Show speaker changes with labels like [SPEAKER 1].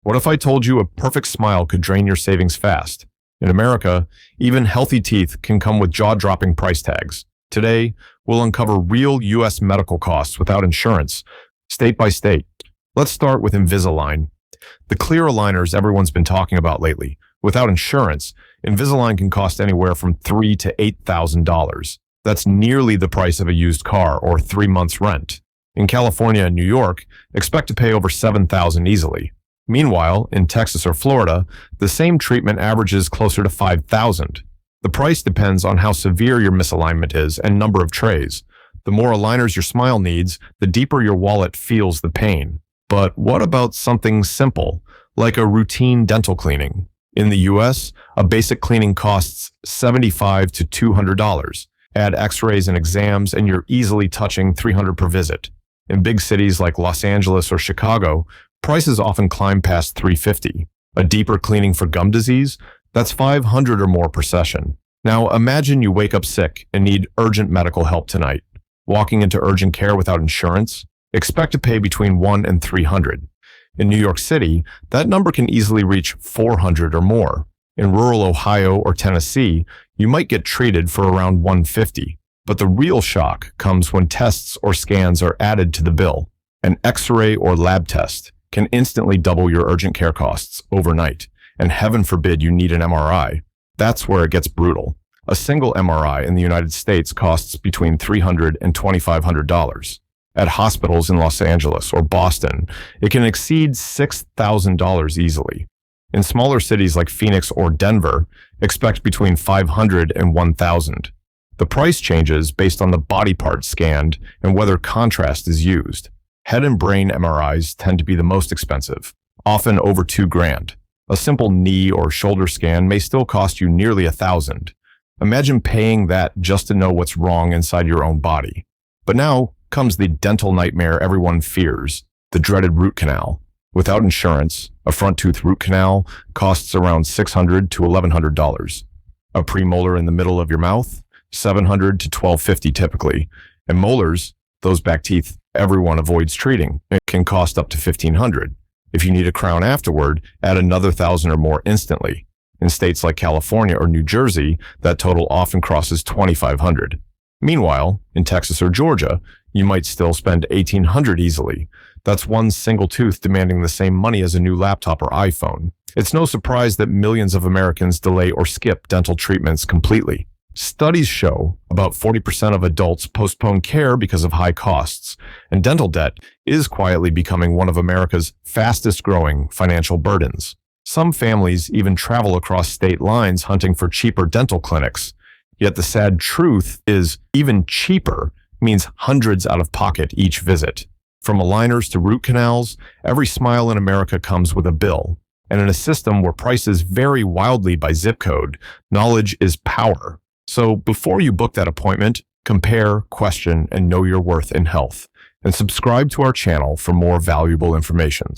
[SPEAKER 1] What if I told you a perfect smile could drain your savings fast? In America, even healthy teeth can come with jaw-dropping price tags. Today, we'll uncover real U.S. medical costs without insurance, state by state. Let's start with Invisalign, the clear aligners everyone's been talking about lately. Without insurance, Invisalign can cost anywhere from $3,000 to $8,000. That's nearly the price of a used car or 3 months' rent. In California and New York, expect to pay over $7,000 easily. Meanwhile, in Texas or Florida, the same treatment averages closer to $5,000. The price depends on how severe your misalignment is and number of trays. The more aligners your smile needs, the deeper your wallet feels the pain. But what about something simple, like a routine dental cleaning? In the US, a basic cleaning costs $75 to $200. Add x-rays and exams, and you're easily touching $300 per visit. In big cities like Los Angeles or Chicago, prices often climb past $350. A deeper cleaning for gum disease? That's $500 or more per session. Now imagine you wake up sick and need urgent medical help tonight. Walking into urgent care without insurance? Expect to pay between $100 and $300. In New York City, that number can easily reach $400 or more. In rural Ohio or Tennessee, you might get treated for around $150. But the real shock comes when tests or scans are added to the bill. An X-ray or lab test can instantly double your urgent care costs overnight. And heaven forbid you need an MRI. That's where it gets brutal. A single MRI in the United States costs between $300 and $2,500. At hospitals in Los Angeles or Boston, it can exceed $6,000 easily. In smaller cities like Phoenix or Denver, expect between $500 and $1,000. The price changes based on the body part scanned and whether contrast is used. Head and brain MRIs tend to be the most expensive, often over $2,000. A simple knee or shoulder scan may still cost you nearly $1,000. Imagine paying that just to know what's wrong inside your own body. But now comes the dental nightmare everyone fears, the dreaded root canal. Without insurance, a front tooth root canal costs around $600 to $1,100. A premolar in the middle of your mouth, $700 to $1,250 typically. And molars, those back teeth everyone avoids treating, it can cost up to $1,500. If you need a crown afterward, add another $1,000 or more instantly. In states like California or New Jersey, that total often crosses $2,500. Meanwhile, in Texas or Georgia, you might still spend $1,800 easily. That's one single tooth demanding the same money as a new laptop or iPhone. It's no surprise that millions of Americans delay or skip dental treatments completely. Studies show about 40% of adults postpone care because of high costs, and dental debt is quietly becoming one of America's fastest-growing financial burdens. Some families even travel across state lines hunting for cheaper dental clinics. Yet the sad truth is even cheaper means hundreds out of pocket each visit. From aligners to root canals, every smile in America comes with a bill. And in a system where prices vary wildly by zip code, knowledge is power. So before you book that appointment, compare, question, and know your worth in health. And subscribe to our channel for more valuable information.